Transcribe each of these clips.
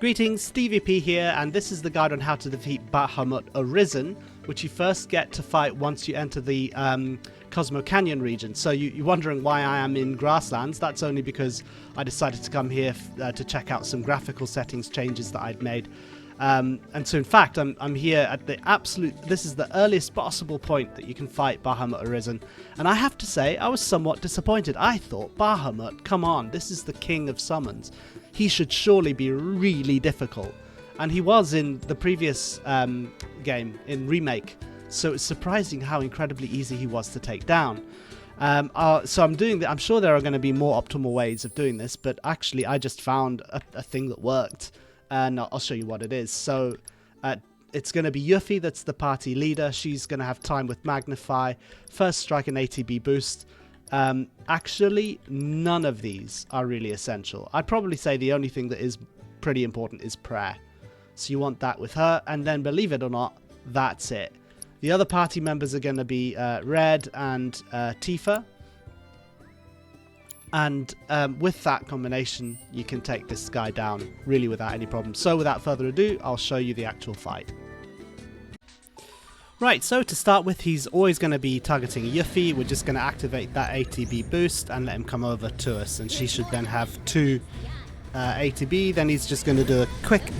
Greetings, Stevie P here, and this is the guide on how to defeat Bahamut Arisen, which you first get to fight once you enter the Cosmo Canyon region. So you're wondering why I am in Grasslands. That's only because I decided to come here to check out some graphical settings changes that I'd made. And so in fact, I'm here at the this is the earliest possible point that you can fight Bahamut Arisen. And I have to say, I was somewhat disappointed. I thought, Bahamut, come on, this is the king of summons. He should surely be really difficult. And he was in the previous game, in Remake. So it's surprising how incredibly easy he was to take down. So I'm doing that. I'm sure there are going to be more optimal ways of doing this, but actually I just found a thing that worked. And I'll show you what it is. So it's going to be Yuffie that's the party leader. She's going to have time with Magnify, first strike and ATB boost. Actually, none of these are really essential. I'd probably say the only thing that is pretty important is prayer. So you want that with her. And then, believe it or not, that's it. The other party members are going to be Red and Tifa. And with that combination, you can take this guy down really without any problem. So without further ado, I'll show you the actual fight. Right, so to start with, he's always going to be targeting Yuffie. We're just going to activate that ATB boost and let him come over to us. And she should then have 2 ATB. Then he's just going to do a quick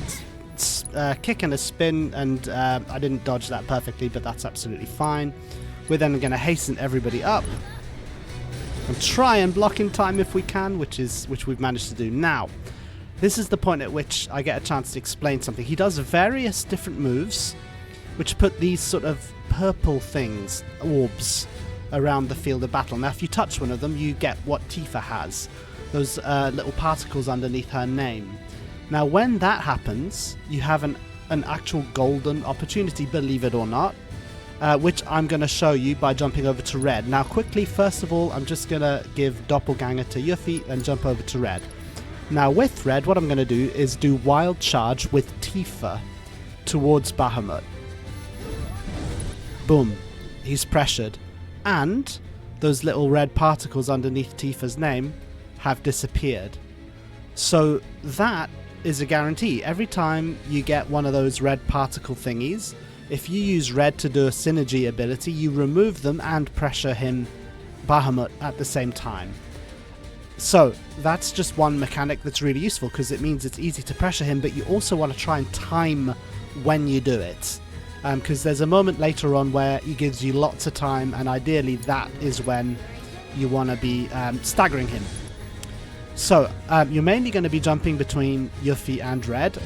kick and a spin. And I didn't dodge that perfectly, but that's absolutely fine. We're then going to hasten everybody up. And try and block in time if we can, which we've managed to do now. This is the point at which I get a chance to explain something. He does various different moves, which put these sort of purple things, orbs, around the field of battle. Now, if you touch one of them, you get what Tifa has, those little particles underneath her name. Now, when that happens, you have an actual golden opportunity, believe it or not. Which I'm going to show you by jumping over to Red. Now quickly, first of all, I'm just going to give doppelgänger to Yuffie and jump over to Red. Now with Red, what I'm going to do is do wild charge with Tifa towards Bahamut. Boom. He's pressured. And those little red particles underneath Tifa's name have disappeared. So that is a guarantee. Every time you get one of those red particle thingies, if you use Red to do a synergy ability, you remove them and pressure him, Bahamut, at the same time. So that's just one mechanic that's really useful because it means it's easy to pressure him, but you also want to try and time when you do it. Because there's a moment later on where he gives you lots of time, and ideally that is when you want to be staggering him. So you're mainly going to be jumping between Yuffie and Red.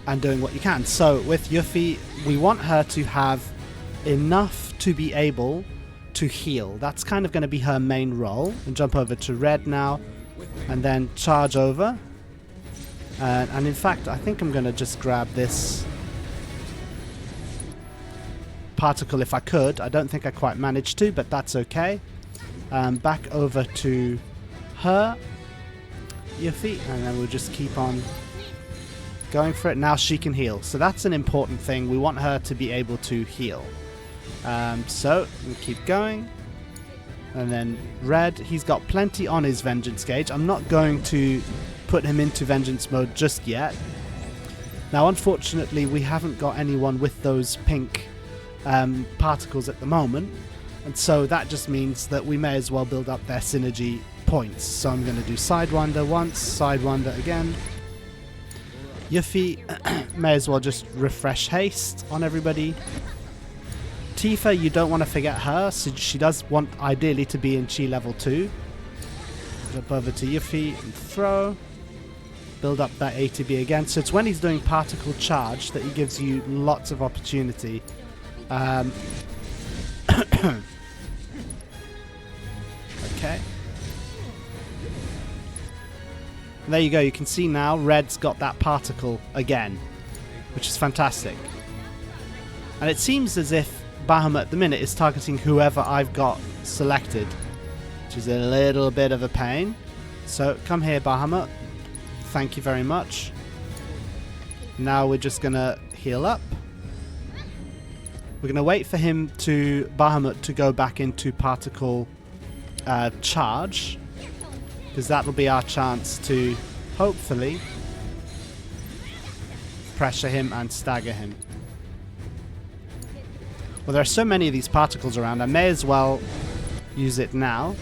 And doing what you can. So with Yuffie, we want her to have enough to be able to heal. That's kind of going to be her main role. And jump over to Red now, and then charge over. And in fact, I think I'm going to just grab this particle if I could. I don't think I quite managed to, but that's okay. Back over to her, Yuffie, and then we'll just keep on going for it. Now she can heal, so that's an important thing. We want her to be able to heal. So we'll keep going, and then Red, he's got plenty on his vengeance gauge. I'm not going to put him into vengeance mode just yet. Now unfortunately we haven't got anyone with those pink particles at the moment, and so that just means that we may as well build up their synergy points. So I'm going to do Sidewinder once, Sidewinder again. Yuffie may as well just refresh haste on everybody. Tifa, you don't want to forget her, so she does want ideally to be in Chi level 2. Jump over to Yuffie and throw. Build up that ATB again. So it's when he's doing particle charge that he gives you lots of opportunity. Okay. There you go, you can see now Red's got that particle again, which is fantastic. And it seems as if Bahamut at the minute is targeting whoever I've got selected, which is a little bit of a pain. So come here, Bahamut. Thank you very much. Now we're just going to heal up. We're going to wait for Bahamut to go back into particle charge. because that'll be our chance to hopefully pressure him and stagger him. Well, there are so many of these particles around, I may as well use it now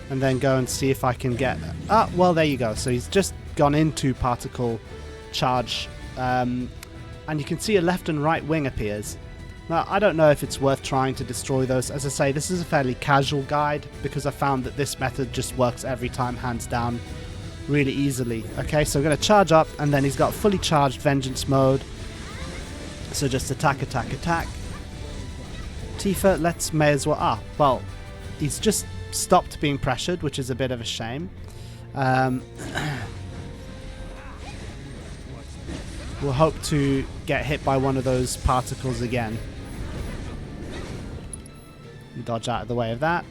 and then go and see if I can get... Ah, well, there you go. So he's just gone into particle charge, and you can see a left and right wing appears. Now, I don't know if it's worth trying to destroy those. As I say, this is a fairly casual guide because I found that this method just works every time, hands down, really easily. Okay, so we're going to charge up, and then he's got fully charged vengeance mode. So just attack, attack, attack. Tifa, may as well... Ah, well, he's just stopped being pressured, which is a bit of a shame. We'll hope to get hit by one of those particles again. Dodge out of the way of that.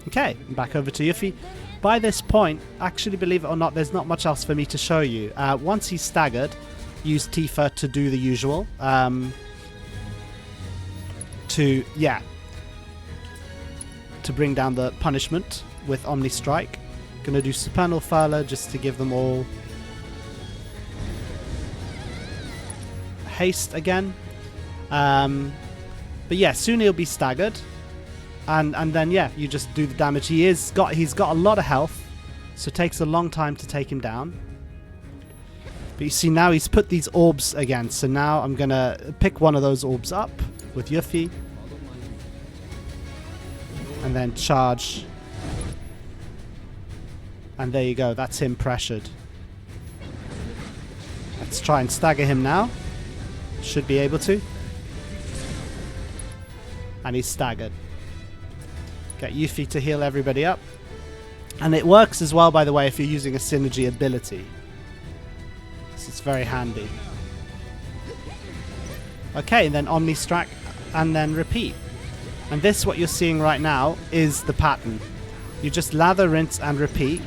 Okay, back over to Yuffie. By this point, actually, believe it or not, there's not much else for me to show you. Once he's staggered, use Tifa to do the usual. To bring down the punishment with Omnistrike. Gonna do Supernal Furler just to give them all haste again. But yeah, soon he'll be staggered. And then yeah, you just do the damage. He's got a lot of health, so it takes a long time to take him down. But you see now he's put these orbs again, so now I'm gonna pick one of those orbs up with Yuffie and then charge, and there you go, that's him pressured. Let's try and stagger him now. Should be able to. And he's staggered. Get Yuffie to heal everybody up. And it works as well, by the way, if you're using a synergy ability. So it's very handy. Okay, and then Omnistrike, and then repeat. And this, what you're seeing right now, is the pattern. You just lather, rinse, and repeat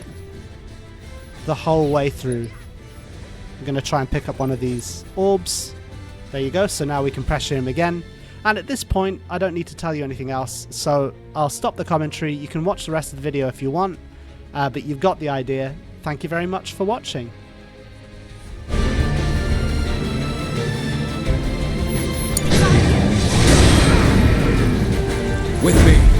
the whole way through. I'm going to try and pick up one of these orbs. There you go, so now we can pressure him again. And at this point, I don't need to tell you anything else, so I'll stop the commentary. You can watch the rest of the video if you want, but you've got the idea. Thank you very much for watching. With me.